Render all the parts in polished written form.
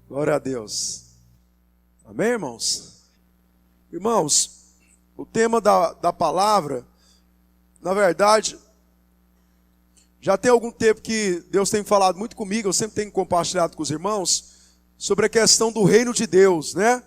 Glória a Deus. Amém, irmãos? Irmãos, o tema da palavra, na verdade, já tem algum tempo que Deus tem falado muito comigo, eu sempre tenho compartilhado com os irmãos, sobre a questão do reino de Deus, né?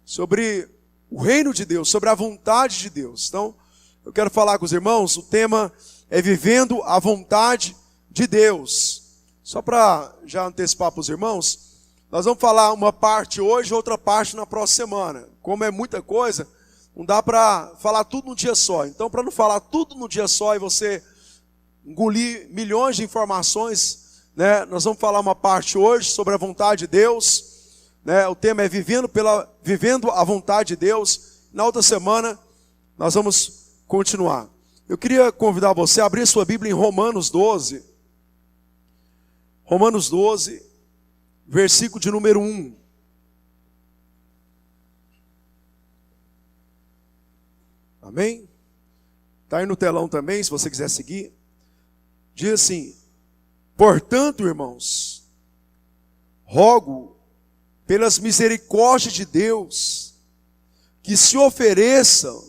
Sobre o reino de Deus, sobre a vontade de Deus. Então, eu quero falar com os irmãos, o tema é vivendo a vontade de Deus. Só para já antecipar para os irmãos, nós vamos falar uma parte hoje, outra parte na próxima semana. Como é muita coisa, não dá para falar tudo num dia só. Então, para não falar tudo num dia só e você engolir milhões de informações, né, nós vamos falar uma parte hoje sobre a vontade de Deus. Né, o tema é vivendo a vontade de Deus. Na outra semana, nós vamos continuar. Eu queria convidar você a abrir sua Bíblia em Romanos 12. Romanos 12. Versículo de número 1. Amém? Está aí no telão também, se você quiser seguir. Diz assim: portanto, irmãos, rogo pelas misericórdias de Deus, que se ofereçam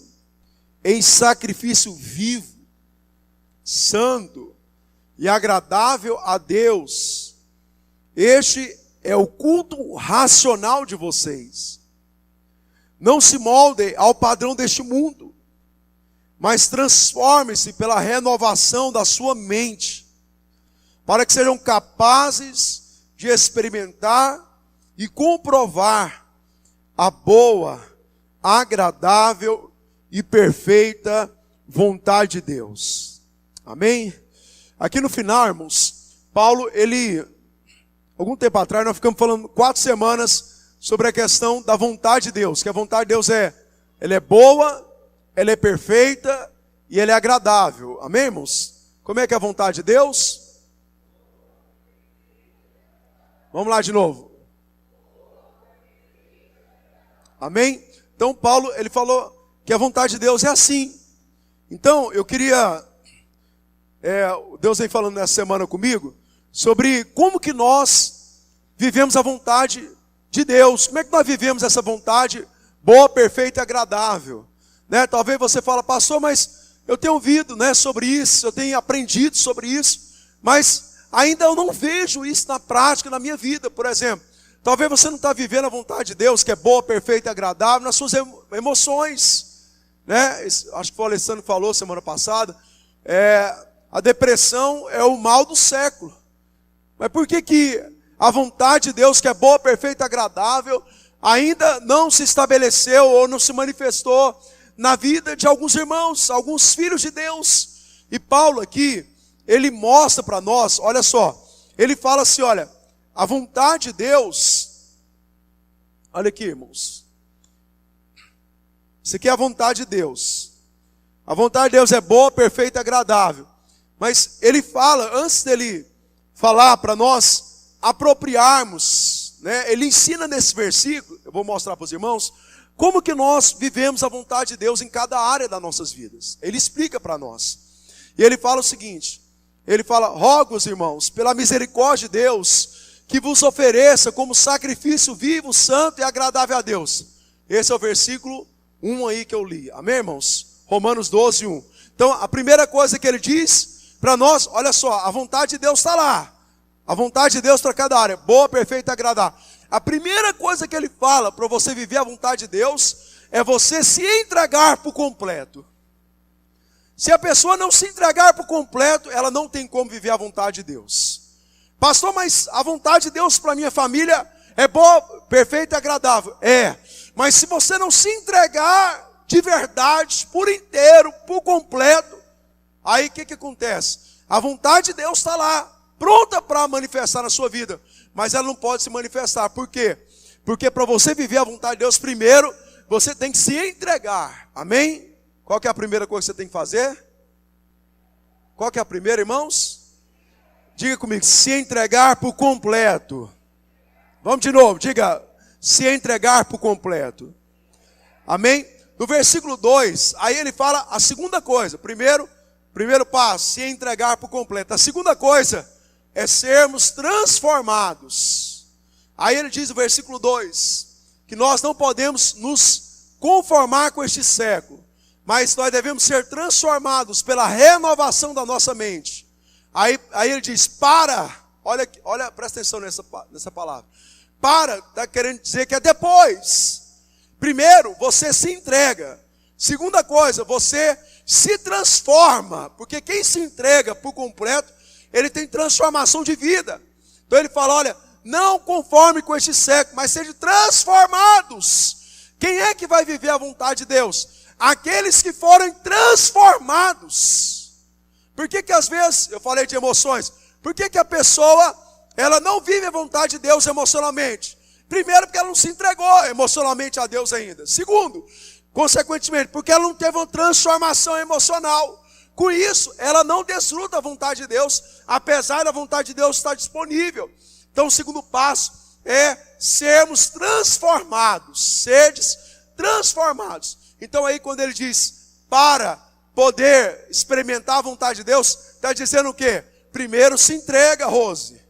em sacrifício vivo, santo e agradável a Deus. Este é o culto racional de vocês. Não se moldem ao padrão deste mundo, mas transformem-se pela renovação da sua mente, para que sejam capazes de experimentar e comprovar a boa, agradável e perfeita vontade de Deus. Amém? Aqui no final, irmãos, Paulo, algum tempo atrás, nós ficamos falando 4 semanas sobre a questão da vontade de Deus. Que a vontade de Deus ela é boa, ela é perfeita e ela é agradável. Amém, irmãos? Como é que é a vontade de Deus? Vamos lá de novo. Amém? Então Paulo, ele falou que a vontade de Deus é assim. Então, eu queria... Deus vem falando nessa semana comigo sobre como que nós vivemos a vontade de Deus. Como é que nós vivemos essa vontade boa, perfeita e agradável? Né? Talvez você fale, pastor, mas eu tenho ouvido, né, sobre isso, eu tenho aprendido sobre isso, mas ainda eu não vejo isso na prática, na minha vida. Por exemplo, talvez você não está vivendo a vontade de Deus, que é boa, perfeita e agradável, nas suas emoções. Né? Acho que foi o Alessandro que falou semana passada, a depressão é o mal do século. Mas por que a vontade de Deus, que é boa, perfeita e agradável, ainda não se estabeleceu ou não se manifestou na vida de alguns irmãos, alguns filhos de Deus? E Paulo aqui, ele mostra para nós, olha só, ele fala assim, olha, a vontade de Deus, olha aqui, irmãos, isso aqui é a vontade de Deus. A vontade de Deus é boa, perfeita e agradável. Mas ele fala, antes dele falar para nós apropriarmos, né? Ele ensina nesse versículo, eu vou mostrar para os irmãos, como que nós vivemos a vontade de Deus em cada área das nossas vidas. Ele explica para nós. E ele fala o seguinte, ele fala, rogo, irmãos, pela misericórdia de Deus, que vos ofereça como sacrifício vivo, santo e agradável a Deus. Esse é o versículo 1 aí que eu li. Amém, irmãos? Romanos 12, 1. Então, a primeira coisa que ele diz para nós, olha só, a vontade de Deus está lá. A vontade de Deus para cada área, boa, perfeita e agradável. A primeira coisa que ele fala para você viver a vontade de Deus é você se entregar por completo. Se a pessoa não se entregar por completo, ela não tem como viver a vontade de Deus. Pastor, mas a vontade de Deus para minha família é boa, perfeita e agradável. É, mas se você não se entregar de verdade, por inteiro, por completo, aí o que acontece? A vontade de Deus está lá, pronta para manifestar na sua vida, mas ela não pode se manifestar. Por quê? Porque para você viver a vontade de Deus, primeiro, você tem que se entregar. Amém? Qual que é a primeira coisa que você tem que fazer? Qual que é a primeira, irmãos? Diga comigo, se entregar por completo. Vamos de novo, diga, se entregar por completo. Amém? No versículo 2, aí ele fala a segunda coisa. Primeiro passo, se entregar por completo. A segunda coisa é sermos transformados. Aí ele diz no versículo 2, que nós não podemos nos conformar com este século, mas nós devemos ser transformados pela renovação da nossa mente. Aí ele diz, olha, presta atenção nessa palavra. Está querendo dizer que é depois. Primeiro, você se entrega. Segunda coisa, você se transforma. Porque quem se entrega por completo, ele tem transformação de vida. Então ele fala, olha, não conforme com este século, mas sejam transformados. Quem é que vai viver a vontade de Deus? Aqueles que forem transformados. Por que às vezes, eu falei de emoções, por que a pessoa, ela não vive a vontade de Deus emocionalmente? Primeiro, porque ela não se entregou emocionalmente a Deus ainda. Segundo, consequentemente, porque ela não teve uma transformação emocional. Com isso, ela não desfruta a vontade de Deus, apesar da vontade de Deus estar disponível. Então o segundo passo é sermos transformados. Seres transformados. Então aí quando ele diz, para poder experimentar a vontade de Deus, está dizendo o quê? Primeiro, se entrega, Rose.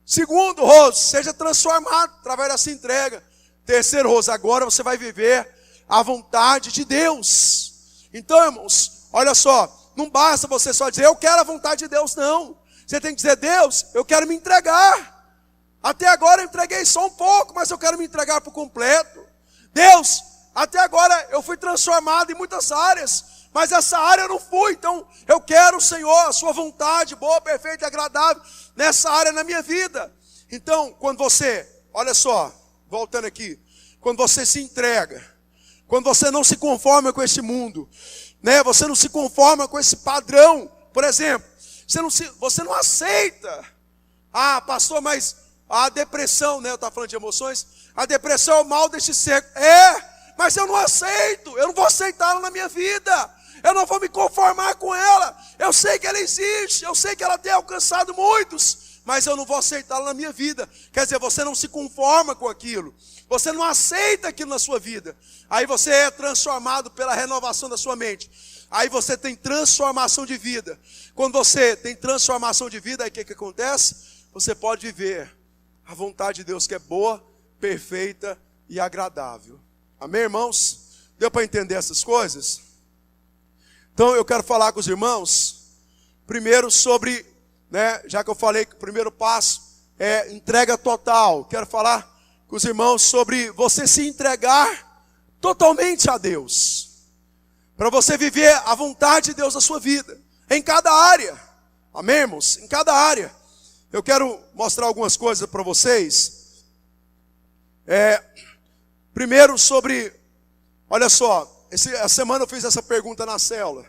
Segundo, Rose, seja transformado através dessa entrega. Terceiro, Rose, agora você vai viver a vontade de Deus. Então, irmãos, olha só, não basta você só dizer, eu quero a vontade de Deus, não. Você tem que dizer, Deus, eu quero me entregar. Até agora eu entreguei só um pouco, mas eu quero me entregar por completo. Deus, até agora eu fui transformado em muitas áreas, mas essa área eu não fui. Então eu quero, Senhor, a sua vontade boa, perfeita e agradável nessa área na minha vida. Então, quando você, olha só, voltando aqui, quando você se entrega, quando você não se conforma com este mundo, né? Você não se conforma com esse padrão, por exemplo, você não aceita, pastor, mas a depressão, né? Eu estava falando de emoções, a depressão é o mal deste século. Mas eu não aceito, eu não vou aceitá-la na minha vida, eu não vou me conformar com ela. Eu sei que ela existe, eu sei que ela tem alcançado muitos, mas eu não vou aceitá-la na minha vida. Quer dizer, você não se conforma com aquilo, você não aceita aquilo na sua vida. Aí você é transformado pela renovação da sua mente. Aí você tem transformação de vida. Quando você tem transformação de vida, aí o que acontece? Você pode viver a vontade de Deus, que é boa, perfeita e agradável. Amém, irmãos? Deu para entender essas coisas? Então eu quero falar com os irmãos, primeiro sobre, né, já que eu falei que o primeiro passo é entrega total. Quero falar com os irmãos sobre você se entregar totalmente a Deus. Para você viver a vontade de Deus na sua vida, em cada área. Amém, irmãos? Em cada área. Eu quero mostrar algumas coisas para vocês. Primeiro sobre, olha só, essa semana eu fiz essa pergunta na célula.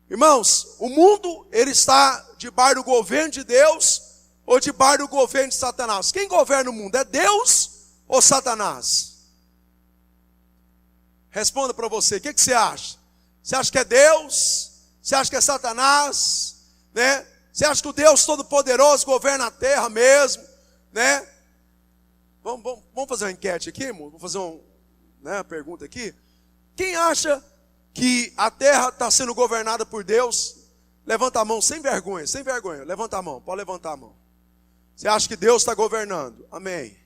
Irmãos, o mundo, ele está debaixo do governo de Deus ou debaixo do governo de Satanás? Quem governa o mundo? É Deus ou Satanás? Responda para você, o que você acha? Você acha que é Deus? Você acha que é Satanás? Né? Você acha que o Deus Todo-Poderoso governa a terra mesmo? Né? Vamos fazer uma enquete aqui, irmão? Vamos fazer uma pergunta aqui. Quem acha que a terra está sendo governada por Deus? Levanta a mão sem vergonha, sem vergonha. Levanta a mão, pode levantar a mão. Você acha que Deus está governando? Amém.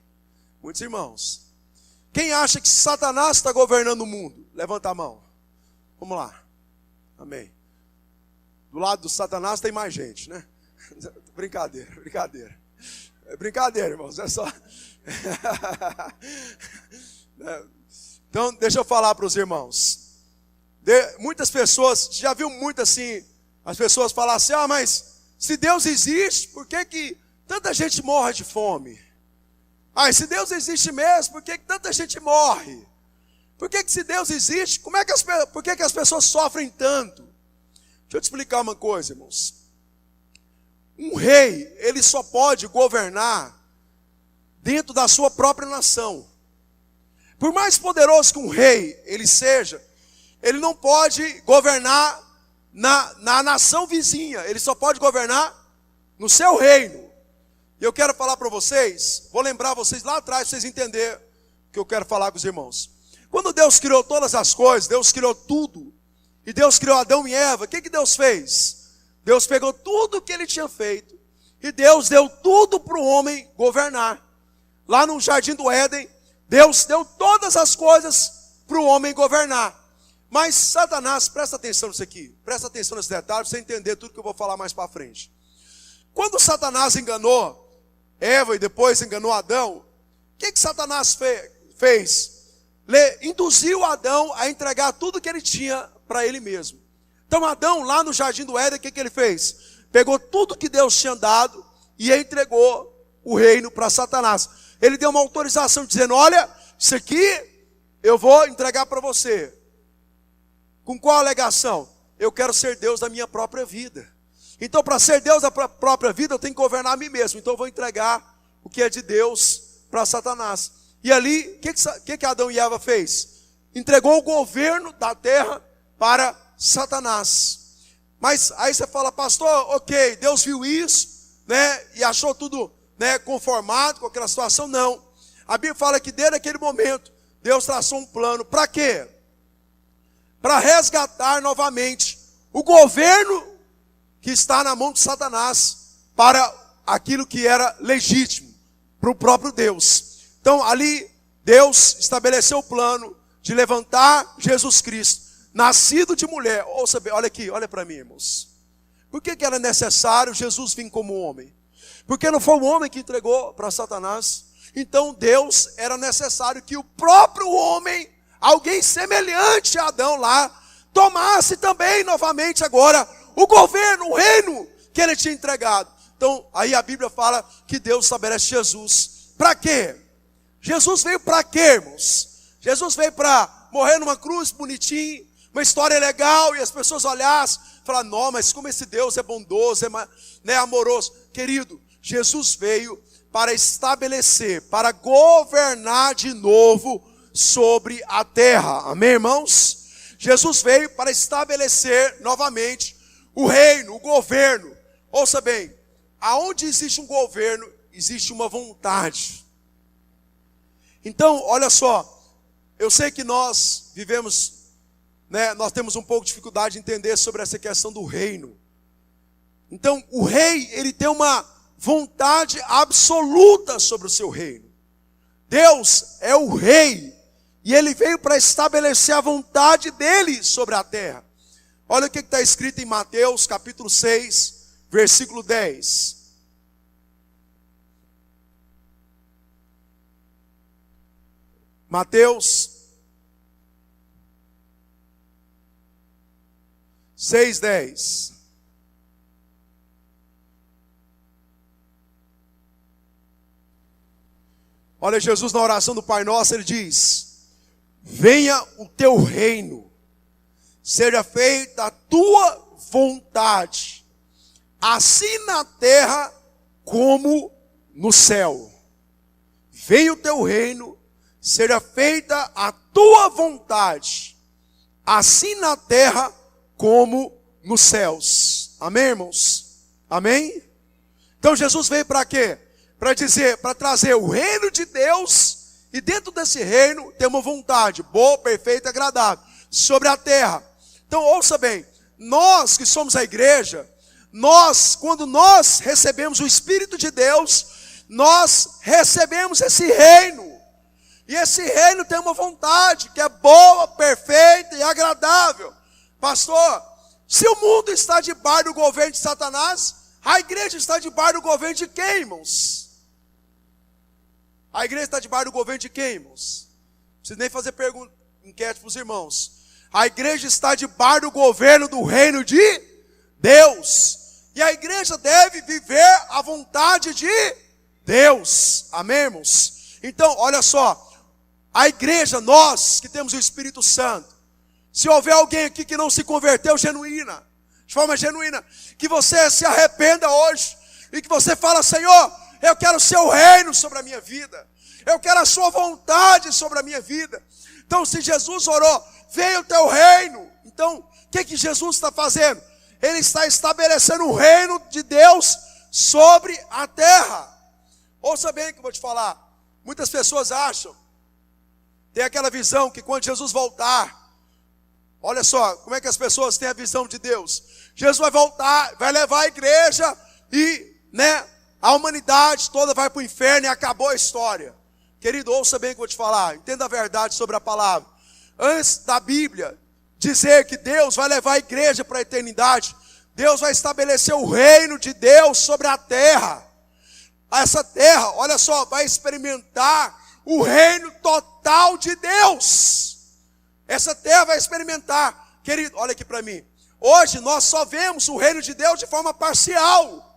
Muitos irmãos. Quem acha que Satanás está governando o mundo? Levanta a mão. Vamos lá. Amém. Do lado do Satanás tem mais gente, né? Brincadeira, brincadeira. É brincadeira, irmãos. É só... Então, deixa eu falar para os irmãos. Muitas pessoas, já viu muito assim, as pessoas falam assim, mas se Deus existe, por que tanta gente morre de fome? E se Deus existe mesmo, por que tanta gente morre? Por que se Deus existe, por que as pessoas sofrem tanto? Deixa eu te explicar uma coisa, irmãos. Um rei, ele só pode governar dentro da sua própria nação. Por mais poderoso que um rei ele seja, ele não pode governar na nação vizinha. Ele só pode governar no seu reino. E eu quero falar para vocês, vou lembrar vocês lá atrás, para vocês entenderem o que eu quero falar com os irmãos. Quando Deus criou todas as coisas, Deus criou tudo, e Deus criou Adão e Eva, o que Deus fez? Deus pegou tudo que ele tinha feito, e Deus deu tudo para o homem governar. lá no jardim do Éden, Deus deu todas as coisas para o homem governar. Mas Satanás, presta atenção nisso aqui, presta atenção nesse detalhe, para você entender tudo que eu vou falar mais para frente. Quando Satanás enganou Eva e depois enganou Adão, o que Satanás fez? Induziu Adão a entregar tudo que ele tinha para ele mesmo. Então Adão, lá no jardim do Éden, o que ele fez? Pegou tudo que Deus tinha dado e entregou o reino para Satanás. Ele deu uma autorização dizendo, olha, isso aqui eu vou entregar para você. Com qual alegação? Eu quero ser Deus da minha própria vida. Então, para ser Deus da própria vida, eu tenho que governar a mim mesmo. Então, eu vou entregar o que é de Deus para Satanás. E ali, o que Adão e Eva fez? Entregou o governo da terra para Satanás. Mas aí você fala, pastor, ok, Deus viu isso, né, e achou tudo, né, conformado com aquela situação. Não. A Bíblia fala que desde aquele momento, Deus traçou um plano. Para quê? Para resgatar novamente o governo que está na mão de Satanás para aquilo que era legítimo, para o próprio Deus. Então ali Deus estabeleceu o plano de levantar Jesus Cristo, nascido de mulher. Ouça bem, olha aqui, olha para mim, irmãos. Por que era necessário Jesus vir como homem? Porque não foi o homem que entregou para Satanás. Então Deus era necessário que o próprio homem, alguém semelhante a Adão lá, tomasse também novamente agora o governo, o reino que ele tinha entregado. Então aí a Bíblia fala que Deus estabelece Jesus. Para quê? Jesus veio para quê, irmãos? Jesus veio para morrer numa cruz bonitinho, uma história legal, e as pessoas olhassem e falaram, não, mas como esse Deus é bondoso, é amoroso. Querido, Jesus veio para estabelecer, para governar de novo sobre a terra. Amém, irmãos? Jesus veio para estabelecer novamente o reino, o governo. Ouça bem, aonde existe um governo, existe uma vontade. Então, olha só, eu sei que nós vivemos, né, nós temos um pouco de dificuldade de entender sobre essa questão do reino. Então, o rei, ele tem uma vontade absoluta sobre o seu reino. Deus é o rei, e ele veio para estabelecer a vontade dele sobre a terra. Olha o que está escrito em Mateus capítulo 6, versículo 10. Mateus 6:10. Olha, Jesus na oração do Pai Nosso, ele diz, venha o teu reino, seja feita a tua vontade, assim na terra como no céu. Venha o teu reino, seja feita a tua vontade, assim na terra como nos céus. Amém, irmãos? Amém? Então Jesus veio para quê? Para dizer, para trazer o reino de Deus, e dentro desse reino tem uma vontade boa, perfeita e agradável sobre a terra. Então ouça bem, nós que somos a igreja, quando nós recebemos o Espírito de Deus, nós recebemos esse reino. E esse reino tem uma vontade que é boa, perfeita e agradável. Pastor, se o mundo está debaixo do governo de Satanás, a igreja está debaixo do governo de quem, irmãos? A igreja está debaixo do governo de quem, irmãos? Não precisa nem fazer enquete para os irmãos. A igreja está debaixo do governo do reino de Deus. E a igreja deve viver a vontade de Deus. Amém, irmãos? Então, olha só. A igreja, nós que temos o Espírito Santo, se houver alguém aqui que não se converteu de forma genuína, que você se arrependa hoje, e que você fala, Senhor, eu quero o seu reino sobre a minha vida, eu quero a sua vontade sobre a minha vida. Então se Jesus orou, venha o teu reino, então o que Jesus está fazendo? Ele está estabelecendo o reino de Deus sobre a terra. Ouça bem o que eu vou te falar. Muitas pessoas acham, tem aquela visão que quando Jesus voltar, olha só, como é que as pessoas têm a visão de Deus? Jesus vai voltar, vai levar a igreja e, a humanidade toda vai para o inferno e acabou a história. Querido, ouça bem o que eu vou te falar, entenda a verdade sobre a palavra. Antes da Bíblia dizer que Deus vai levar a igreja para a eternidade, Deus vai estabelecer o reino de Deus sobre a terra. Essa terra, olha só, vai experimentar o reino total de Deus. Essa terra vai experimentar. Querido, olha aqui para mim. Hoje nós só vemos o reino de Deus de forma parcial.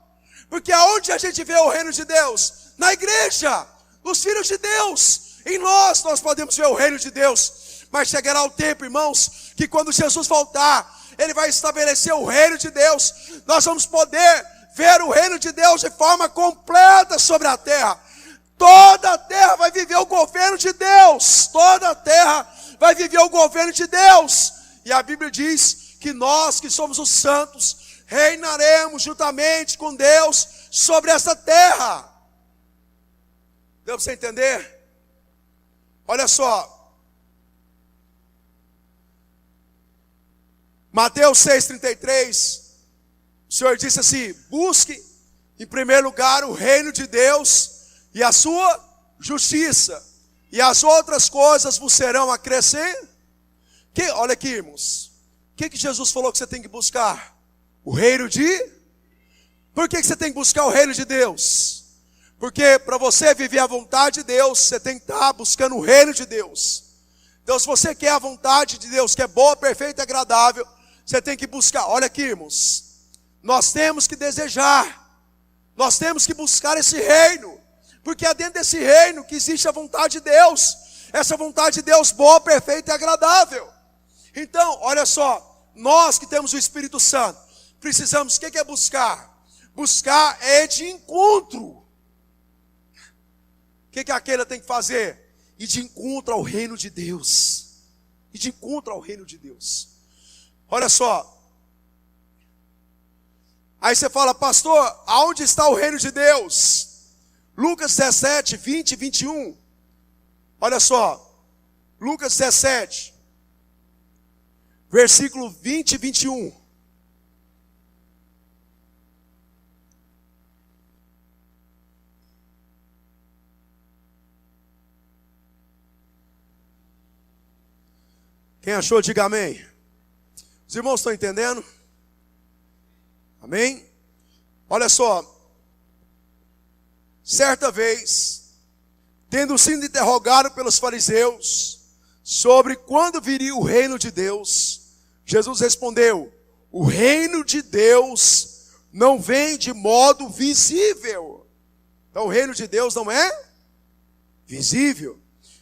Porque aonde a gente vê o reino de Deus? Na igreja, nos filhos de Deus. Em nós podemos ver o reino de Deus. Mas chegará o tempo, irmãos, que quando Jesus voltar, Ele vai estabelecer o reino de Deus. Nós vamos poder ver o reino de Deus de forma completa sobre a terra. Toda a terra vai viver o governo de Deus. Toda a terra vai viver o governo de Deus. E a Bíblia diz que nós que somos os santos, reinaremos juntamente com Deus sobre essa terra. Deu para você entender? Olha só. Mateus 6,33, o Senhor disse assim: busque em primeiro lugar o reino de Deus e a sua justiça, e as outras coisas vos serão acrescentadas. Olha aqui, irmãos, o que Jesus falou que você tem que buscar? O reino de... Por que você tem que buscar o reino de Deus? Porque para você viver a vontade de Deus, você tem que estar buscando o reino de Deus. Então se você quer a vontade de Deus, que é boa, perfeita e agradável, você tem que buscar. Olha aqui, irmãos, nós temos que desejar, nós temos que buscar esse reino, porque é dentro desse reino que existe a vontade de Deus, essa vontade de Deus boa, perfeita e agradável. Então, olha só, nós que temos o Espírito Santo, precisamos, o que é buscar? Buscar é de encontro. O que aquele tem que fazer? Ir de encontro ao reino de Deus. Ir de encontro ao reino de Deus. Olha só. Aí você fala: pastor, aonde está o reino de Deus? Lucas 17, 20 e 21. Olha só. Lucas 17, versículo 20 e 21. Quem achou, diga amém. Os irmãos estão entendendo? Amém? Olha só. Certa vez, tendo sido interrogado pelos fariseus sobre quando viria o reino de Deus, Jesus respondeu: o reino de Deus não vem de modo visível. Então o reino de Deus não é visível.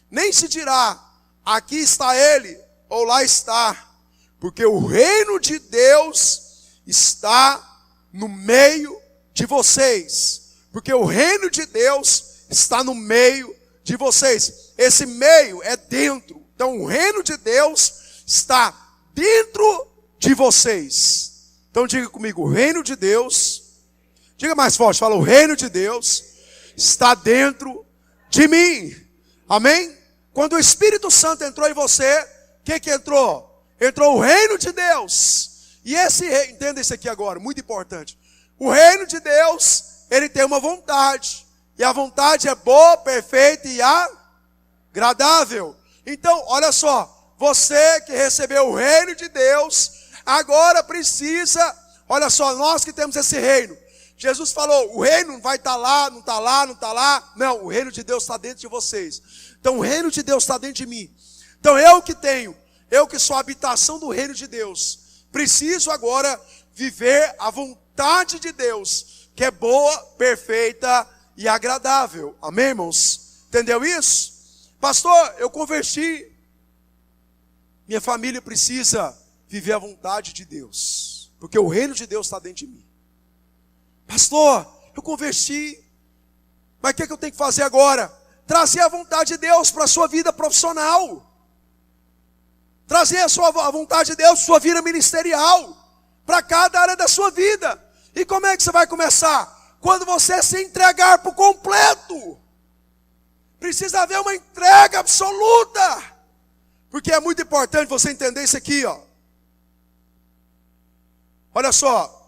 Nem se dirá: aqui está ele, ou lá está, porque o reino de Deus está no meio de vocês. Porque o reino de Deus está no meio de vocês. Esse meio é dentro. Então o reino de Deus está dentro de vocês. Então diga comigo: o reino de Deus, diga mais forte, fala: o reino de Deus está dentro de mim. Amém? Quando o Espírito Santo entrou em você, o que entrou? Entrou o reino de Deus. E esse reino, entenda isso aqui agora, muito importante. O reino de Deus, ele tem uma vontade. E a vontade é boa, perfeita e agradável. Então, olha só, você que recebeu o reino de Deus, agora precisa, olha só, nós que temos esse reino. Jesus falou: o reino não vai estar lá, não está lá, não está lá. Não, o reino de Deus está dentro de vocês. Então o reino de Deus está dentro de mim. Então eu que sou a habitação do reino de Deus, preciso agora viver a vontade de Deus, que é boa, perfeita e agradável. Amém, irmãos? Entendeu isso? Pastor, eu converti. Minha família precisa viver a vontade de Deus, porque o reino de Deus está dentro de mim. Pastor, eu converti, mas o que eu tenho que fazer agora? Trazer a vontade de Deus para a sua vida profissional. Trazer a vontade de Deus para a sua vida ministerial. Para cada área da sua vida. E como é que você vai começar? Quando você se entregar por completo. Precisa haver uma entrega absoluta. Porque é muito importante você entender isso aqui, ó. Olha só.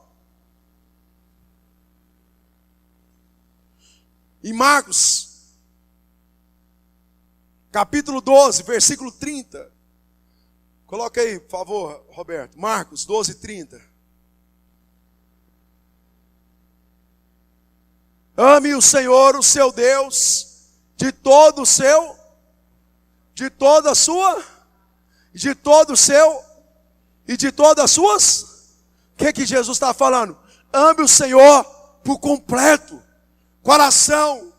Em Marcos, capítulo 12, versículo 30. Coloca aí, por favor, Roberto. Marcos 12, 30. Ame o Senhor, o seu Deus, de todo o seu, de toda a sua, de todo o seu e de todas as suas. O que Jesus está falando? Ame o Senhor por completo. Coração,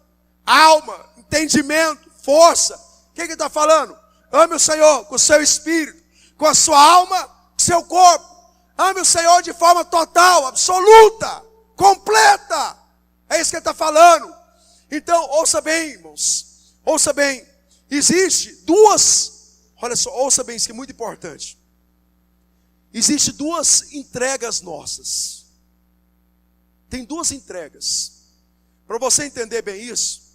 alma, entendimento, força. O que ele está falando? Ame o Senhor com o seu espírito, com a sua alma, com o seu corpo. Ame o Senhor de forma total, absoluta, completa. É isso que ele está falando. Então, ouça bem, irmãos. Ouça bem. Existe duas, olha só, ouça bem, isso que é muito importante. Existe duas entregas nossas. Tem duas entregas. Para você entender bem isso,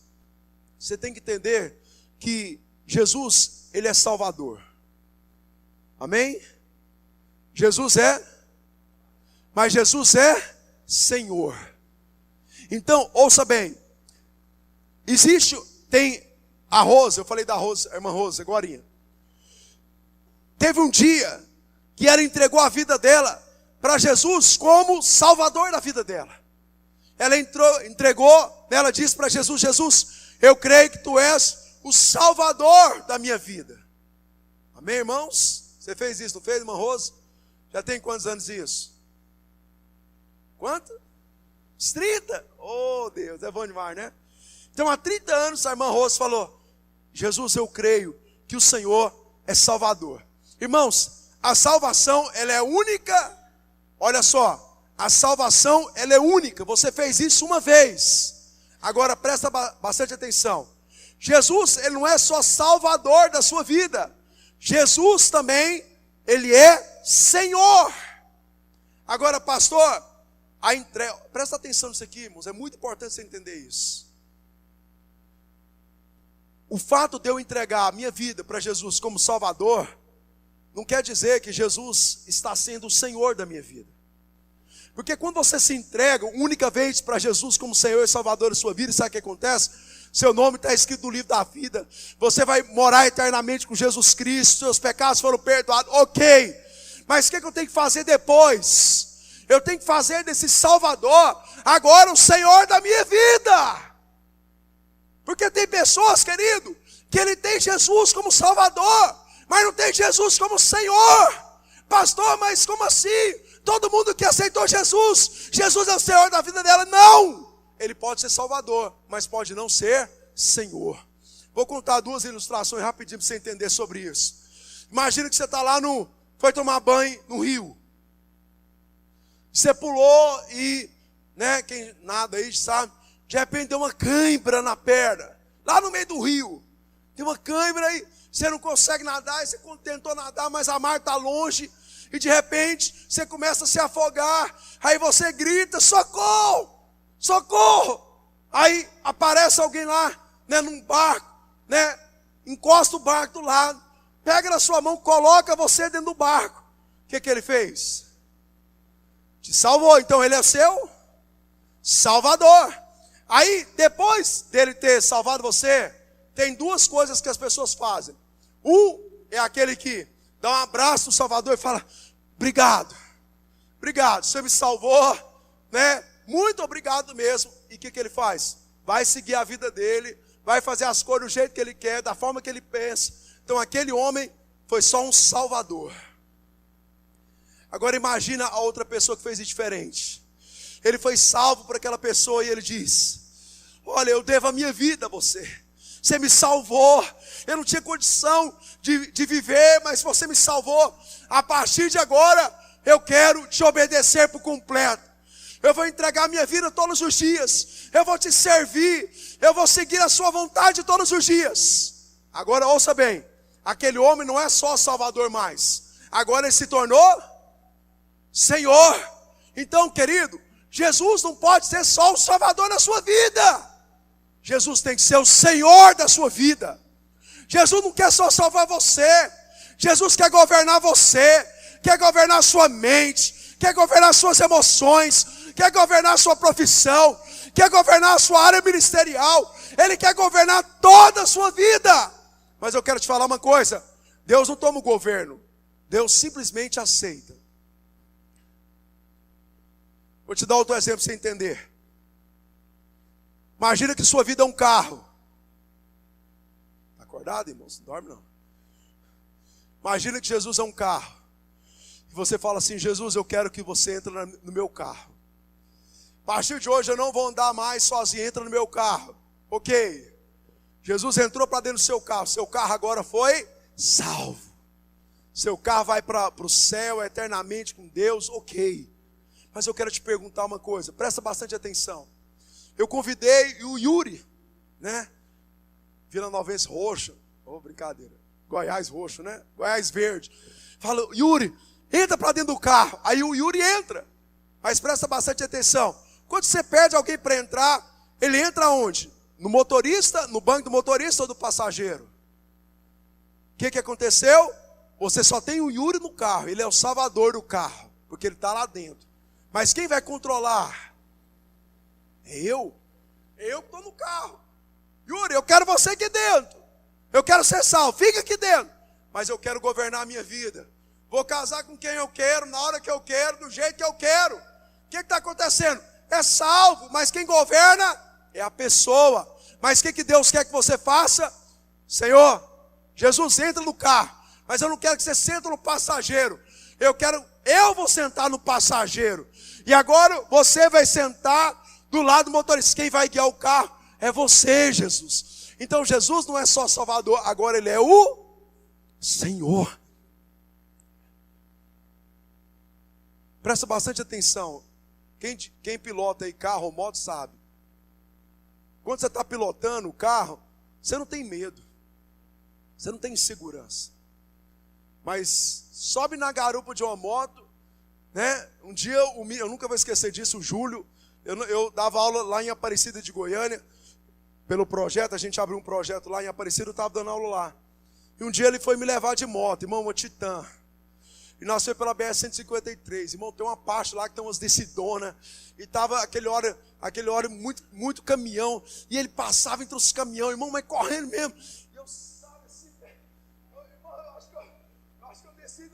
você tem que entender que Jesus, ele é Salvador. Amém? Jesus é, mas Jesus é Senhor. Então, ouça bem. Tem a Rosa, eu falei da Rosa, a irmã Rosa, agorinha. Teve um dia que ela entregou a vida dela para Jesus como Salvador da vida dela. Ela entregou, ela disse para Jesus: Jesus, eu creio que tu és o Salvador da minha vida. Amém, irmãos? Você fez isso, não fez, irmã Rosa? Já tem quantos anos isso? Quanto? 30? Oh, Deus, é bom demais, né? Então, há 30 anos, a irmã Rosa falou: Jesus, eu creio que o Senhor é Salvador. Irmãos, a salvação, ela é única. Olha só, a salvação, ela é única. Você fez isso uma vez. Agora, presta bastante atenção. Jesus, ele não é só Salvador da sua vida. Jesus também, ele é Senhor. Agora, pastor, presta atenção nisso aqui, irmãos. É muito importante você entender isso. O fato de eu entregar a minha vida para Jesus como Salvador, não quer dizer que Jesus está sendo o Senhor da minha vida. Porque quando você se entrega única vez para Jesus como Senhor e Salvador da sua vida, sabe o que acontece? Seu nome está escrito no livro da vida. Você vai morar eternamente com Jesus Cristo. Seus pecados foram perdoados. Ok. Mas o que eu tenho que fazer depois? Eu tenho que fazer desse Salvador agora o Senhor da minha vida. Porque tem pessoas, querido, que ele tem Jesus como Salvador, mas não tem Jesus como Senhor. Pastor, mas como assim? Todo mundo que aceitou Jesus, Jesus é o Senhor da vida dela. Não! Ele pode ser Salvador, mas pode não ser Senhor. Vou contar duas ilustrações rapidinho para você entender sobre isso. Imagina que você está lá foi tomar banho no rio. Você pulou e, quem nada aí sabe, de repente deu uma cãibra na perna, lá no meio do rio. Tem uma cãibra aí, você não consegue nadar, e você tentou nadar, mas a mar está longe. E de repente, você começa a se afogar. Aí você grita: socorro, socorro. Aí aparece alguém lá, num barco, encosta o barco do lado, pega na sua mão, coloca você dentro do barco. O que ele fez? Te salvou. Então ele é seu Salvador. Aí, depois dele ter salvado você, tem duas coisas que as pessoas fazem. Um é aquele que dá um abraço no Salvador e fala: obrigado, obrigado, você me salvou, muito obrigado mesmo. E o que ele faz? Vai seguir a vida dele, vai fazer as coisas do jeito que ele quer, da forma que ele pensa. Então aquele homem foi só um salvador. Agora imagina a outra pessoa que fez isso diferente. Ele foi salvo por aquela pessoa e ele diz: olha, eu devo a minha vida a você. Você me salvou. Eu não tinha condição de viver, mas você me salvou. A partir de agora, eu quero te obedecer por completo. Eu vou entregar a minha vida todos os dias. Eu vou te servir. Eu vou seguir a sua vontade todos os dias. Agora ouça bem. Aquele homem não é só Salvador mais. Agora ele se tornou Senhor. Então, querido, Jesus não pode ser só o Salvador da sua vida. Jesus tem que ser o Senhor da sua vida. Jesus não quer só salvar você. Jesus quer governar você. Quer governar a sua mente. Quer governar as suas emoções. Quer governar a sua profissão. quer governar a sua área ministerial, Ele quer governar toda a sua vida. Mas eu quero te falar uma coisa, Deus não toma o governo, Deus simplesmente aceita. Vou te dar outro exemplo para você entender. Imagina que sua vida é um carro. Está acordado, irmãos? Não dorme não. Imagina que Jesus é um carro. E você fala assim, Jesus, eu quero que você entre no meu carro. A partir de hoje eu não vou andar mais sozinho, entra no meu carro. Ok. Jesus entrou para dentro do seu carro. Seu carro agora foi salvo. Seu carro vai para o céu eternamente com Deus. Ok. Mas eu quero te perguntar uma coisa. Presta bastante atenção. Eu convidei o Yuri, né? Vila Novense roxo. Oh, brincadeira. Goiás roxo, né? Goiás verde. Fala, Yuri, entra para dentro do carro. Aí o Yuri entra. Mas presta bastante atenção. Quando você pede alguém para entrar, ele entra onde? No motorista, no banco do motorista ou do passageiro? O que aconteceu? Você só tem o Yuri no carro. Ele é o salvador do carro, porque ele está lá dentro. Mas quem vai controlar? É eu. Eu que estou no carro. Yuri, eu quero você aqui dentro. Eu quero ser salvo, fica aqui dentro. Mas eu quero governar a minha vida. Vou casar com quem eu quero, na hora que eu quero, do jeito que eu quero. O que está acontecendo? É salvo, mas quem governa é a pessoa. Mas o que Deus quer que você faça? Senhor, Jesus entra no carro, mas eu não quero que você sente no passageiro. Eu vou sentar no passageiro. E agora você vai sentar do lado do motorista. Quem vai guiar o carro é você, Jesus. Então Jesus não é só Salvador, agora Ele é o Senhor. Presta bastante atenção. Quem pilota aí carro ou moto sabe. Quando você está pilotando o carro, você não tem medo. Você não tem insegurança. Mas sobe na garupa de uma moto, né? Um dia, eu nunca vou esquecer disso, o Júlio, eu dava aula lá em Aparecida de Goiânia, pelo projeto, a gente abriu um projeto lá em Aparecida, eu estava dando aula lá. E um dia ele foi me levar de moto, irmão, uma Titan. E nós fomos pela BR-153, irmão, tem uma parte lá que tem umas descidonas, e estava aquele óleo muito caminhão, e ele passava entre os caminhões, irmão, mas correndo mesmo. E eu, sabe assim, velho, irmão, eu acho que eu desci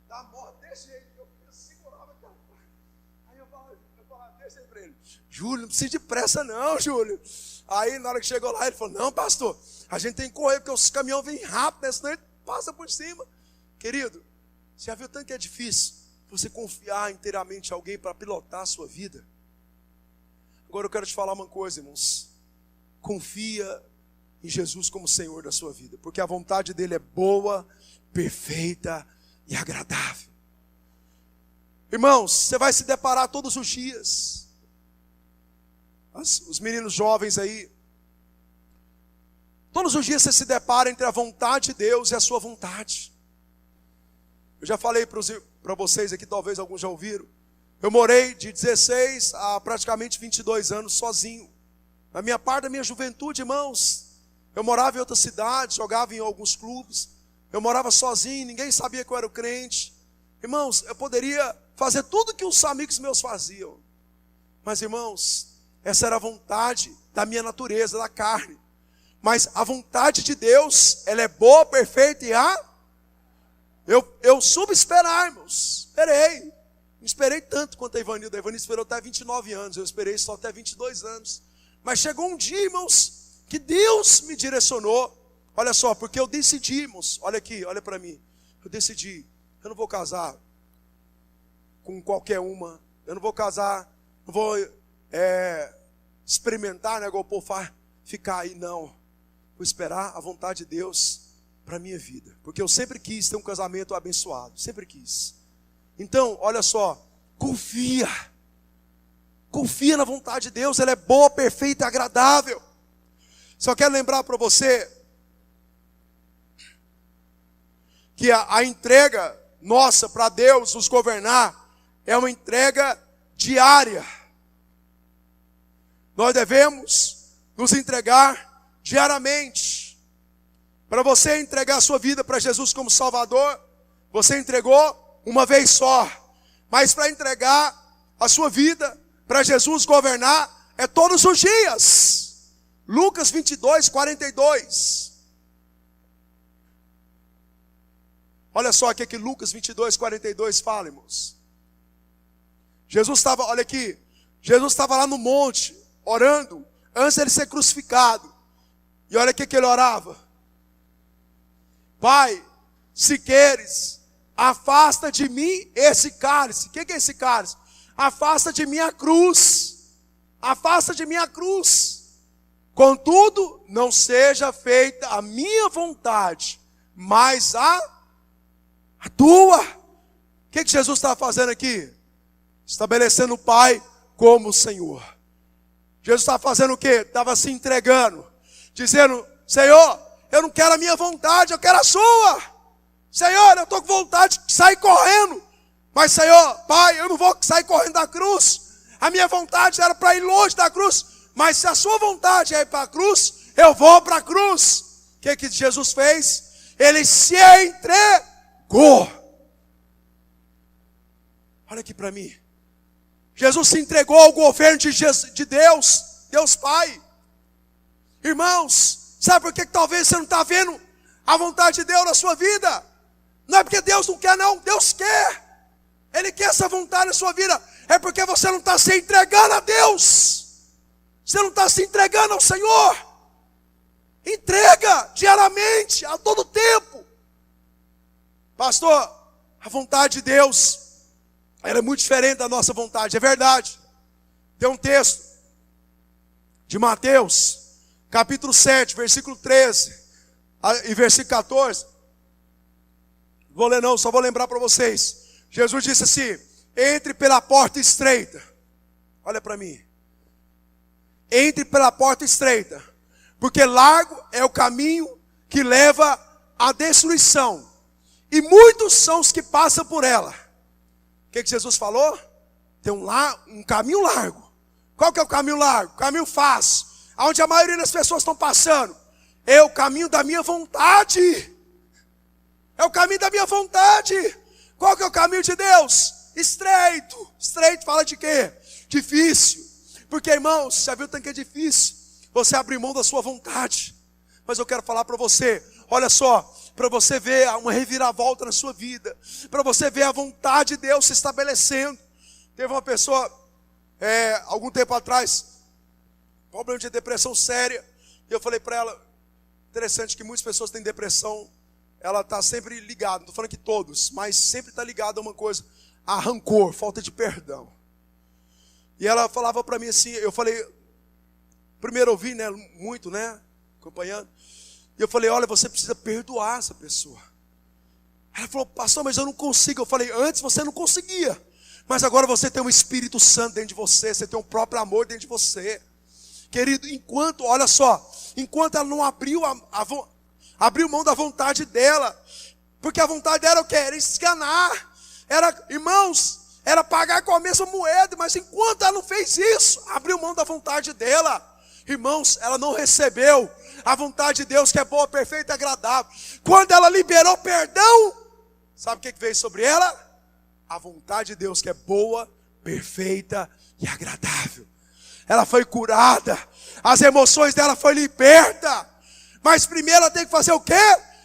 da moto desse jeito, eu segurava aquela parte. Aí eu falava, deixa aí para ele, Júlio, não precisa de pressa não, Júlio. Aí na hora que chegou lá, ele falou, não, pastor, a gente tem que correr, porque os caminhões vêm rápido, né, senão ele passa por cima. Querido, você já viu tanto que é difícil você confiar inteiramente em alguém para pilotar a sua vida? Agora eu quero te falar uma coisa, irmãos. Confia em Jesus como Senhor da sua vida, porque a vontade dele é boa, perfeita e agradável. Irmãos, você vai se deparar todos os dias. Os meninos jovens aí, todos os dias você se depara entre a vontade de Deus e a sua vontade. Eu já falei para vocês aqui, talvez alguns já ouviram. Eu morei de 16 a praticamente 22 anos sozinho. Na minha parte da minha juventude, irmãos, eu morava em outra cidade, jogava em alguns clubes. Eu morava sozinho, ninguém sabia que eu era o crente. Irmãos, eu poderia fazer tudo que os amigos meus faziam. Mas, irmãos, essa era a vontade da minha natureza, da carne. Mas a vontade de Deus, ela é boa, perfeita e Eu soube esperar, irmãos. Esperei. Não esperei tanto quanto a Ivanilda. A Ivanilda esperou até 29 anos. Eu esperei só até 22 anos. Mas chegou um dia, irmãos, que Deus me direcionou. Olha só, porque eu decidi, irmãos. Olha aqui, olha para mim. Eu decidi, eu não vou casar com qualquer uma. Eu não vou casar, não vou experimentar, né, igual o povo faz, ficar aí, não. Vou esperar a vontade de Deus para a minha vida, porque eu sempre quis ter um casamento abençoado, sempre quis. Então, olha só, confia na vontade de Deus, ela é boa, perfeita e agradável. Só quero lembrar para você que a entrega nossa para Deus nos governar é uma entrega diária. Nós devemos nos entregar diariamente. Para você entregar a sua vida para Jesus como Salvador, você entregou uma vez só. Mas para entregar a sua vida para Jesus governar, é todos os dias. Lucas 22, 42. Olha só o que Lucas 22, 42 fala, irmãos. Jesus estava, olha aqui, Jesus estava lá no monte, orando, antes de ele ser crucificado. E olha o que ele orava. Pai, se queres, afasta de mim esse cálice. O que é esse cálice? Afasta de mim a cruz. Afasta de mim a cruz. Contudo, não seja feita a minha vontade, mas a tua. O que Jesus estava fazendo aqui? Estabelecendo o Pai como Senhor. Jesus estava fazendo o quê? Estava se entregando, dizendo: Senhor, eu não quero a minha vontade, eu quero a sua. Senhor, eu estou com vontade de sair correndo, mas Senhor, Pai, eu não vou sair correndo da cruz. A minha vontade era para ir longe da cruz, mas se a sua vontade é ir para a cruz, eu vou para a cruz. O que Jesus fez? Ele se entregou. Olha aqui para mim. Jesus se entregou ao governo de Deus, Deus Pai. Irmãos, sabe por que talvez você não está vendo a vontade de Deus na sua vida? Não é porque Deus não quer, não. Deus quer. Ele quer essa vontade na sua vida. É porque você não está se entregando a Deus. Você não está se entregando ao Senhor. Entrega diariamente, a todo tempo. Pastor, a vontade de Deus, ela é muito diferente da nossa vontade. É verdade. Tem um texto de Mateus, capítulo 7, versículo 13 e versículo 14. Não vou ler não, só vou lembrar para vocês. Jesus disse assim: entre pela porta estreita. Olha para mim. Entre pela porta estreita, porque largo é o caminho que leva à destruição, e muitos são os que passam por ela. O que Jesus falou? Tem um caminho largo. Qual que é o caminho largo? O caminho fácil, onde a maioria das pessoas estão passando. É o caminho da minha vontade. É o caminho da minha vontade. Qual que é o caminho de Deus? Estreito. Estreito fala de quê? Difícil. Porque, irmãos, já viu tanto que é difícil você abrir mão da sua vontade. Mas eu quero falar para você, olha só, para você ver uma reviravolta na sua vida, para você ver a vontade de Deus se estabelecendo. Teve uma pessoa, algum tempo atrás, problema de depressão séria, e eu falei para ela, interessante que muitas pessoas têm depressão, ela está sempre ligada, não estou falando que todos, mas sempre está ligada a uma coisa, a rancor, falta de perdão. E ela falava para mim assim, eu falei, primeiro ouvi, né, muito, né, acompanhando, e eu falei, olha, você precisa perdoar essa pessoa. Ela falou, pastor, mas eu não consigo. Eu falei, antes você não conseguia, mas agora você tem um Espírito Santo dentro de você, você tem um próprio amor dentro de você. Querido, enquanto, olha só, enquanto ela não abriu mão da vontade dela, porque a vontade dela era o quê? Era esganar, era, irmãos, era pagar com a mesma moeda, mas enquanto ela não fez isso, abriu mão da vontade dela, irmãos, ela não recebeu a vontade de Deus que é boa, perfeita e agradável. Quando ela liberou perdão, sabe o que veio sobre ela? A vontade de Deus que é boa, perfeita e agradável. Ela foi curada, as emoções dela foram libertas. Mas primeiro ela tem que fazer o quê?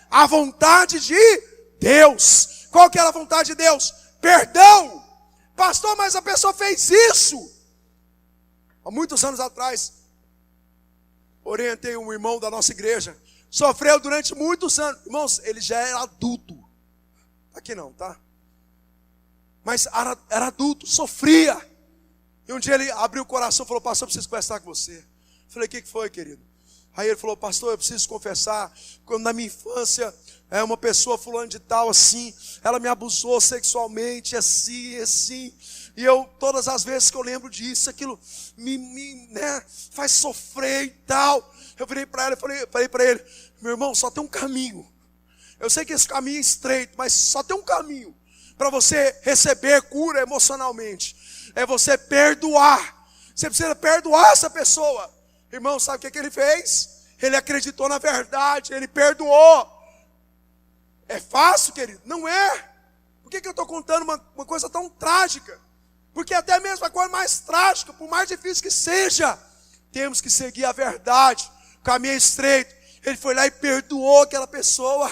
A vontade de Deus. Qual que era a vontade de Deus? Perdão. Pastor, mas a pessoa fez isso. Há muitos anos atrás, orientei um irmão da nossa igreja, sofreu durante muitos anos. Irmãos, ele já era adulto. Aqui não, tá? Mas era adulto, sofria. E um dia ele abriu o coração e falou, pastor, eu preciso conversar com você. Eu falei, o que foi, querido? Aí ele falou, pastor, eu preciso confessar, quando na minha infância, uma pessoa fulano de tal assim, ela me abusou sexualmente, assim, e eu, todas as vezes que eu lembro disso, aquilo me faz sofrer e tal. Eu virei para ela e falei para ele, meu irmão, só tem um caminho. Eu sei que esse caminho é estreito, mas só tem um caminho para você receber cura emocionalmente. É você perdoar. Você precisa perdoar essa pessoa. Irmão, sabe o que ele fez? Ele acreditou na verdade, ele perdoou. É fácil, querido? Não é. Por que eu estou contando uma coisa tão trágica? Porque até mesmo a coisa mais trágica, por mais difícil que seja, temos que seguir a verdade, o caminho é estreito. Ele foi lá e perdoou aquela pessoa,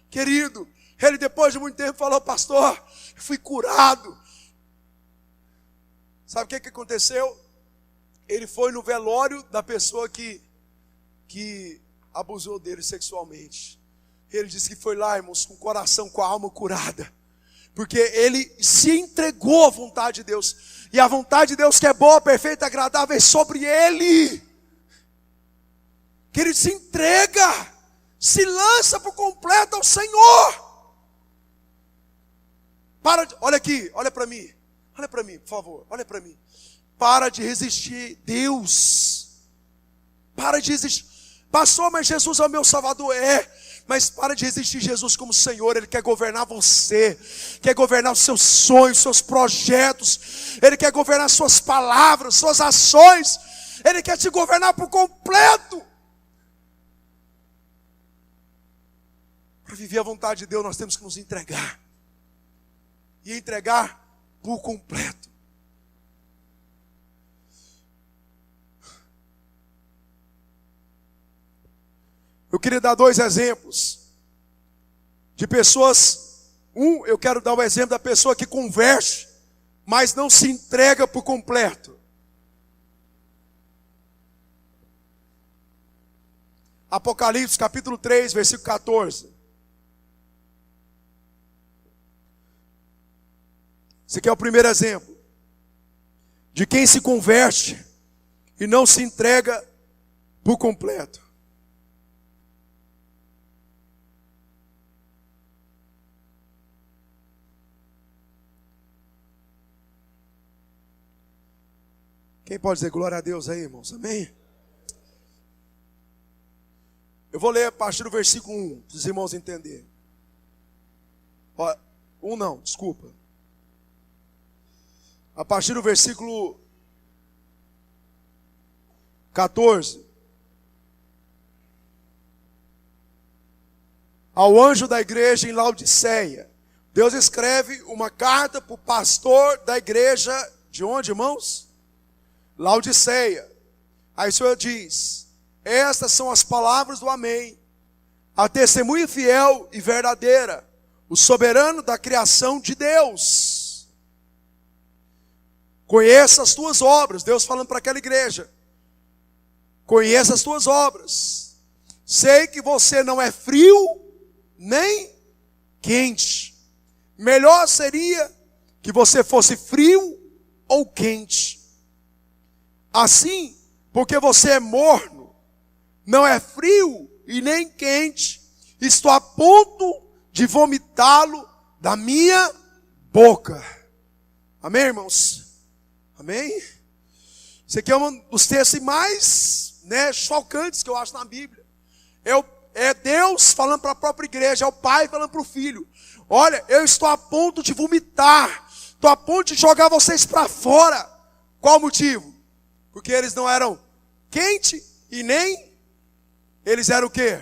querido. Ele depois de muito tempo falou: pastor, eu fui curado. Sabe o que aconteceu? Ele foi no velório da pessoa que abusou dele sexualmente. Ele disse que foi lá, irmãos, com o coração, com a alma curada. Porque ele se entregou à vontade de Deus. E a vontade de Deus, que é boa, perfeita, agradável, é sobre ele. Que ele se entrega, se lança por completo ao Senhor. Olha aqui, olha para mim, por favor, olha para mim. Para de resistir, Deus. Para de resistir. Pastor, mas Jesus é o meu Salvador. Mas para de resistir Jesus como Senhor. Ele quer governar você, quer governar os seus sonhos, seus projetos. Ele quer governar suas palavras, suas ações. Ele quer te governar por completo. Para viver a vontade de Deus, nós temos que nos entregar. E entregar por completo. Eu queria dar 2 exemplos de pessoas. Eu quero dar o exemplo da pessoa que converte, mas não se entrega por completo. Apocalipse capítulo 3, versículo 14. Esse aqui é o primeiro exemplo de quem se converte e não se entrega por completo. Quem pode dizer glória a Deus aí, irmãos? Amém? Eu vou ler a partir do versículo 1, para os irmãos entenderem. 1 não, desculpa. A partir do versículo 14. Ao anjo da igreja em Laodiceia, Deus escreve uma carta para o pastor da igreja de onde, irmãos? Laodiceia. Aí o Senhor diz: estas são as palavras do Amém, a testemunha fiel e verdadeira, o soberano da criação de Deus. Conheça as tuas obras. Deus falando para aquela igreja: conheça as tuas obras. Sei que você não é frio nem quente. Melhor seria que você fosse frio ou quente. Assim, porque você é morno, não é frio e nem quente, estou a ponto de vomitá-lo da minha boca. Amém, irmãos? Amém? Esse aqui é um dos textos mais chocantes que eu acho na Bíblia. É Deus falando para a própria igreja, é o Pai falando para o Filho: olha, eu estou a ponto de vomitar, estou a ponto de jogar vocês para fora. Qual o motivo? Porque eles não eram quente e nem... Eles eram o quê?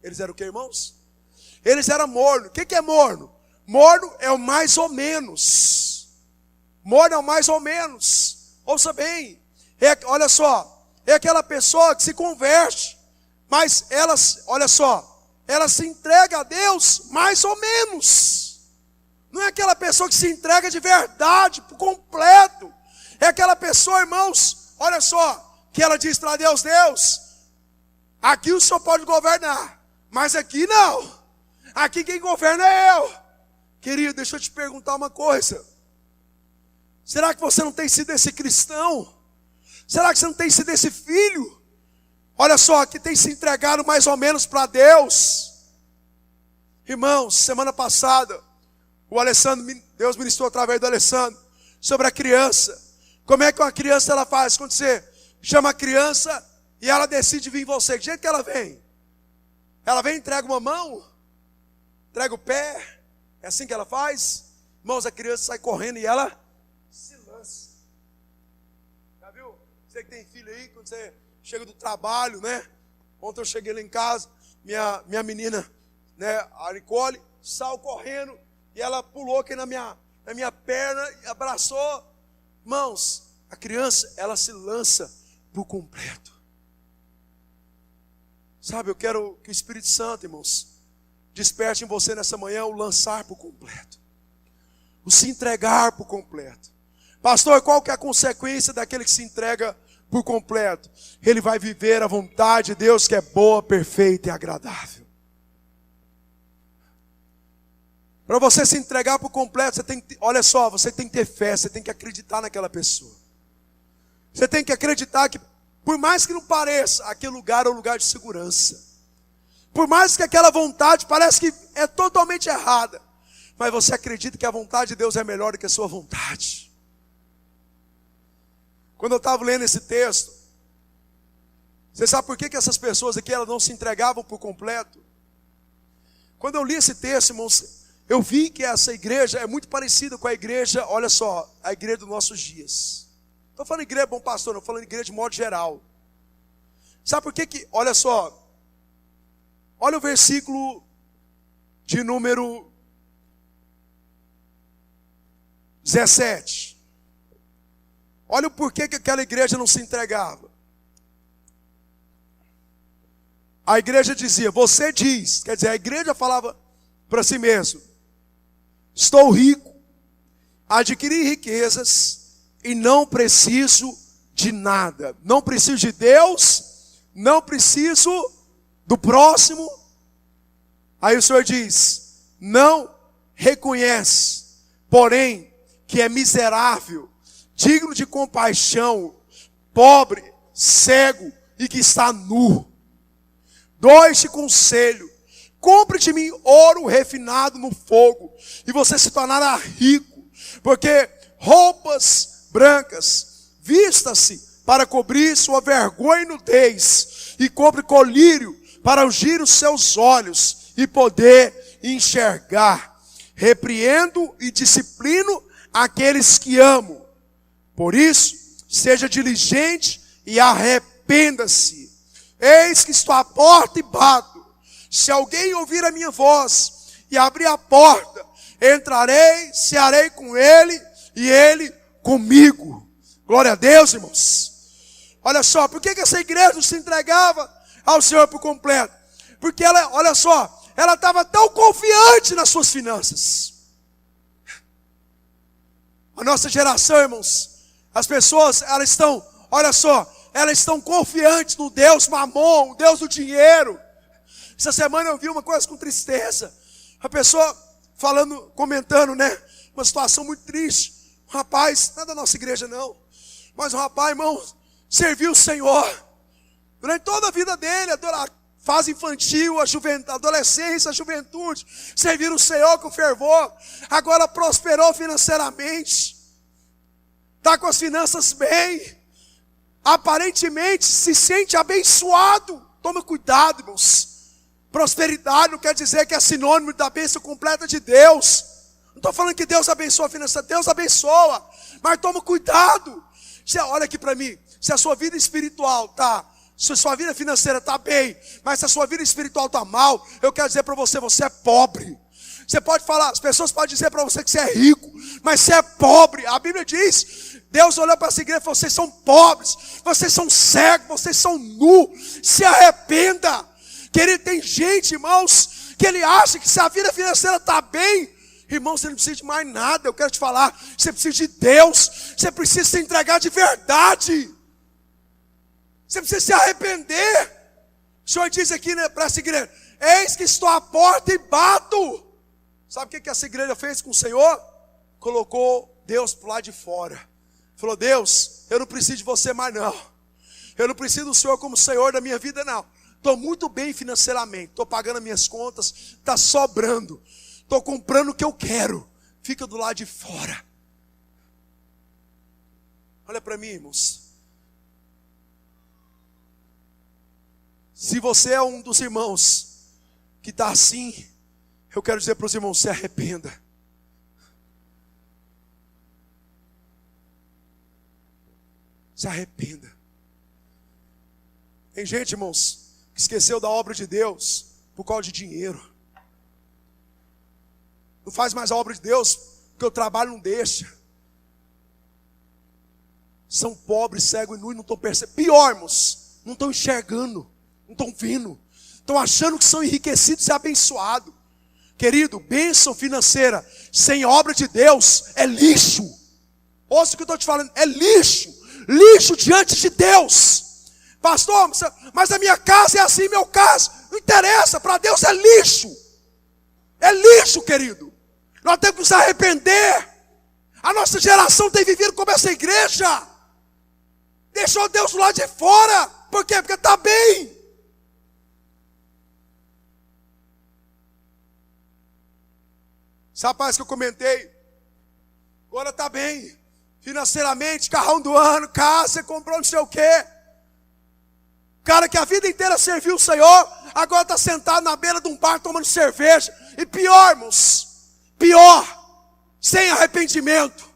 Eles eram o quê, irmãos? Eles eram morno. O que é morno? Morno é o mais ou menos. Morno é o mais ou menos. Ouça bem. Olha só. É aquela pessoa que se converte, mas ela, olha só, ela se entrega a Deus mais ou menos. Não é aquela pessoa que se entrega de verdade, por completo. É aquela pessoa, irmãos, olha só, que ela diz para Deus: Deus, aqui o Senhor pode governar, mas aqui não. Aqui quem governa é eu. Querido, deixa eu te perguntar uma coisa. Será que você não tem sido esse cristão? Será que você não tem sido esse filho? Olha só, que tem se entregado mais ou menos para Deus. Irmãos, semana passada, o Alessandro, Deus ministrou através do Alessandro sobre a criança. Como é que uma criança ela faz? Quando você chama a criança e ela decide vir em você, que jeito que ela vem? Ela vem e entrega uma mão, entrega o pé. É assim que ela faz? Irmãos, a criança sai correndo e ela se lança. Já viu? Você que tem filho aí, quando você chega do trabalho, né? Ontem eu cheguei lá em casa, minha menina, né, a Nicole, saiu correndo e ela pulou aqui na minha perna e abraçou. Irmãos, a criança, ela se lança por completo. Sabe, eu quero que o Espírito Santo, irmãos, desperte em você nessa manhã o lançar por completo, o se entregar por completo. Pastor, qual que é a consequência daquele que se entrega por completo? Ele vai viver a vontade de Deus, que é boa, perfeita e agradável. Para você se entregar por completo, você tem que, olha só, você tem que ter fé, você tem que acreditar naquela pessoa. Você tem que acreditar que, por mais que não pareça, aquele lugar é um lugar de segurança. Por mais que aquela vontade parece que é totalmente errada, mas você acredita que a vontade de Deus é melhor do que a sua vontade. Quando eu estava lendo esse texto, você sabe por que essas pessoas aqui elas não se entregavam por completo? Quando eu li esse texto, irmãos, eu vi que essa igreja é muito parecida com a igreja, olha só, a igreja dos nossos dias. Estou falando igreja, bom pastor, não estou falando igreja de modo geral. Sabe por que, olha só, olha o versículo de número 17. Olha o porquê que aquela igreja não se entregava. A igreja dizia, você diz, quer dizer, a igreja falava para si mesmo, estou rico, adquiri riquezas e não preciso de nada. Não preciso de Deus, não preciso do próximo. Aí o Senhor diz, não reconhece, porém, que é miserável, digno de compaixão, pobre, cego e que está nu. Dou este conselho, compre de mim ouro refinado no fogo, e você se tornará rico, porque roupas brancas, vista-se para cobrir sua vergonha e nudez, e compre colírio para ungir os seus olhos e poder enxergar. Repreendo e disciplino aqueles que amo. Por isso, seja diligente e arrependa-se. Eis que estou à porta e bato. Se alguém ouvir a minha voz e abrir a porta, entrarei, cearei com ele e ele comigo. Glória a Deus, irmãos. Olha só, por que essa igreja não se entregava ao Senhor por completo? Porque ela, olha só, ela estava tão confiante nas suas finanças. A nossa geração, irmãos, as pessoas, elas estão, olha só, elas estão confiantes no Deus Mamon, o Deus do dinheiro. Essa semana eu vi uma coisa com tristeza. A pessoa falando, comentando, né, uma situação muito triste. Um rapaz, não é da nossa igreja não, mas um rapaz, irmão, serviu o Senhor durante toda a vida dele, a fase infantil, a adolescência, a juventude, serviram o Senhor com fervor, agora prosperou financeiramente, está com as finanças bem, aparentemente se sente abençoado. Toma cuidado, irmãos, prosperidade não quer dizer que é sinônimo da bênção completa de Deus. Não estou falando que Deus abençoa a finança, Deus abençoa, mas toma cuidado. Olha aqui para mim, se a sua vida espiritual está, se a sua vida financeira está bem, mas se a sua vida espiritual está mal, eu quero dizer para você, você é pobre. Você pode falar, as pessoas podem dizer para você que você é rico, mas você é pobre. A Bíblia diz, Deus olhou para essa igreja e falou, vocês são pobres, vocês são cegos, vocês são nus, se arrependa. Querido, tem gente, irmãos, que ele acha que se a vida financeira está bem, irmão, você não precisa de mais nada. Eu quero te falar, você precisa de Deus, você precisa se entregar de verdade, você precisa se arrepender. O Senhor diz aqui, né, para essa igreja, eis que estou à porta e bato. Sabe o que essa igreja fez com o Senhor? Colocou Deus para o lado de fora. Falou, Deus, eu não preciso de você mais não, eu não preciso do Senhor como Senhor da minha vida não. Estou muito bem financeiramente, estou pagando as minhas contas, está sobrando, estou comprando o que eu quero, fica do lado de fora. Olha para mim, irmãos. Se você é um dos irmãos que está assim, eu quero dizer para os irmãos, se arrependa. Se arrependa. Tem gente, irmãos, que esqueceu da obra de Deus por causa de dinheiro. Não faz mais a obra de Deus porque o trabalho não deixa. são pobres, cegos e nus, não estão percebendo. Pior, irmãos, não estão enxergando, não estão vendo. Estão achando que são enriquecidos e abençoados. Querido, bênção financeira sem obra de Deus é lixo. Ouça o que eu estou te falando, é lixo. Lixo diante de Deus. Pastor, mas a minha casa é assim, meu caso. Não interessa, para Deus é lixo. É lixo, querido. Nós temos que nos arrepender. A nossa geração tem vivido como essa igreja. Deixou Deus do lado de fora. Por quê? Porque está bem. Esse rapaz que eu comentei, agora está bem. Financeiramente, carrão do ano, casa, você comprou não sei o quê. Cara que a vida inteira serviu o Senhor, agora está sentado na beira de um bar tomando cerveja. E pior, irmãos, pior, sem arrependimento,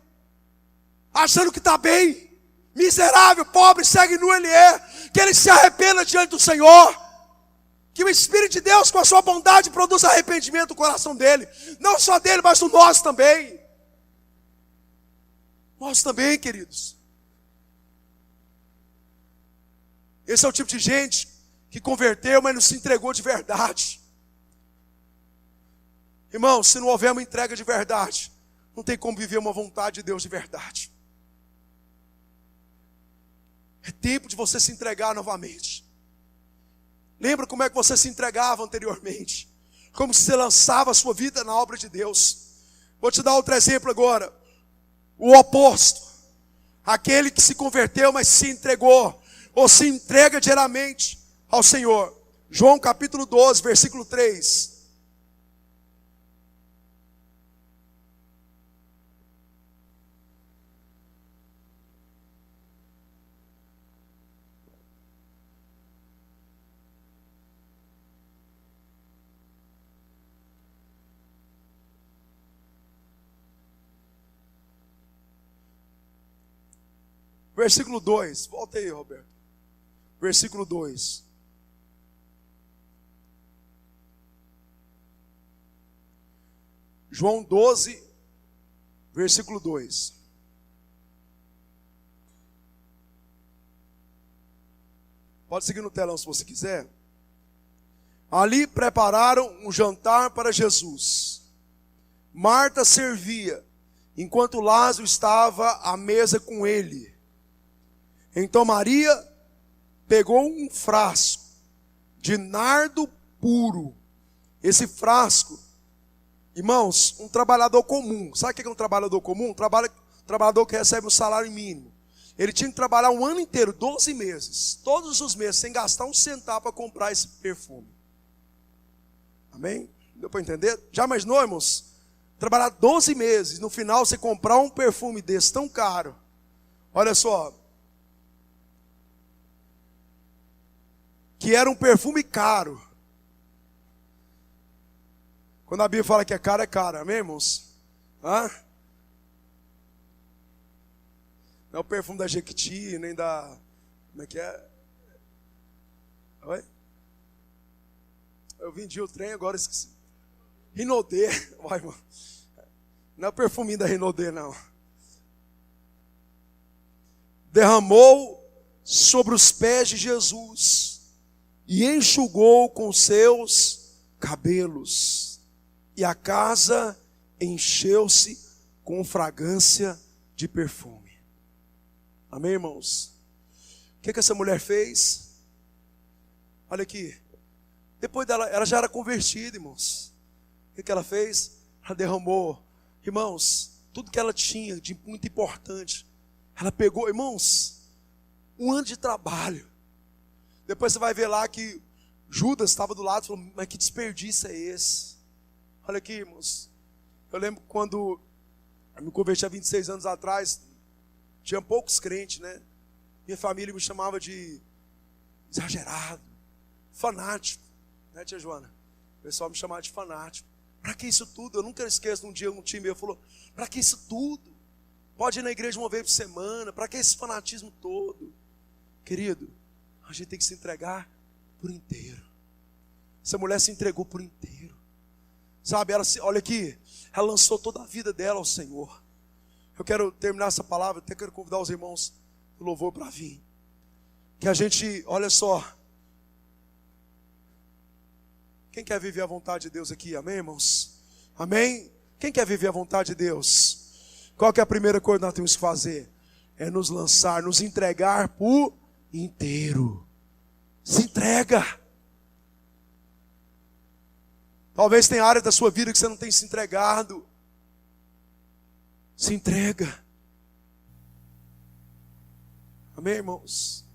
achando que está bem, miserável, pobre, segue nu ele é, que ele se arrependa diante do Senhor, que o Espírito de Deus com a sua bondade produz arrependimento no coração dele, não só dele, mas do nosso também. Nós também, queridos. Esse é o tipo de gente que converteu, mas não se entregou de verdade. Irmão, se não houver uma entrega de verdade, não tem como viver uma vontade de Deus de verdade. É tempo de você se entregar novamente. Lembra como é que você se entregava anteriormente? Como você lançava a sua vida na obra de Deus. Vou te dar outro exemplo agora. O oposto. Aquele que se converteu, mas se entregou, ou se entrega diariamente ao Senhor. João capítulo 12, versículo 3. Versículo 2, volta aí, Roberto. Versículo 2. João 12, versículo 2. Pode seguir no telão se você quiser. Ali prepararam um jantar para Jesus. Marta servia, enquanto Lázaro estava à mesa com ele. Então Maria pegou um frasco de nardo puro. Esse frasco, irmãos, um trabalhador comum. Sabe o que é um trabalhador comum? Um trabalhador que recebe um salário mínimo. Ele tinha que trabalhar um ano inteiro, 12 meses. Todos os meses, sem gastar um centavo para comprar esse perfume. Amém? Deu para entender? Já imaginou, irmãos? Trabalhar 12 meses, no final você comprar um perfume desse tão caro. Olha só. Que era um perfume caro. Quando a Bíblia fala que é caro, amém, irmãos? Hã? Não é o perfume da Jequiti, nem da... Como é que é? Oi? Eu vendi o trem, agora esqueci. Rinodê. Vai, irmão. Não é o perfuminho da Rinodê, não. Derramou sobre os pés de Jesus e enxugou com seus cabelos, e a casa encheu-se com fragrância de perfume. Amém, irmãos? O que essa mulher fez? Olha aqui. Depois dela, ela já era convertida, irmãos. O que ela fez? Ela derramou, irmãos, tudo que ela tinha de muito importante. Ela pegou, irmãos, um ano de trabalho. Depois você vai ver lá que Judas estava do lado e falou: mas que desperdício é esse? Olha aqui, irmãos. Eu lembro quando eu me converti há 26 anos atrás, tinha poucos crentes, né? Minha família me chamava de exagerado, fanático, né, tia Joana? O pessoal me chamava de fanático. Para que isso tudo? Eu nunca esqueço, um dia um time meu falou: para que isso tudo? Pode ir na igreja uma vez por semana, para que esse fanatismo todo? Querido, a gente tem que se entregar por inteiro. Essa mulher se entregou por inteiro. Sabe, olha aqui, ela lançou toda a vida dela ao Senhor. Eu quero terminar essa palavra, até quero convidar os irmãos do louvor para vir. Que a gente, olha só. Quem quer viver a vontade de Deus aqui? Amém, irmãos? Amém? Quem quer viver a vontade de Deus? Qual que é a primeira coisa que nós temos que fazer? É nos lançar, nos entregar por inteiro. Se entrega. Talvez tenha área da sua vida que você não tem se entregado. Se entrega. Amém, irmãos?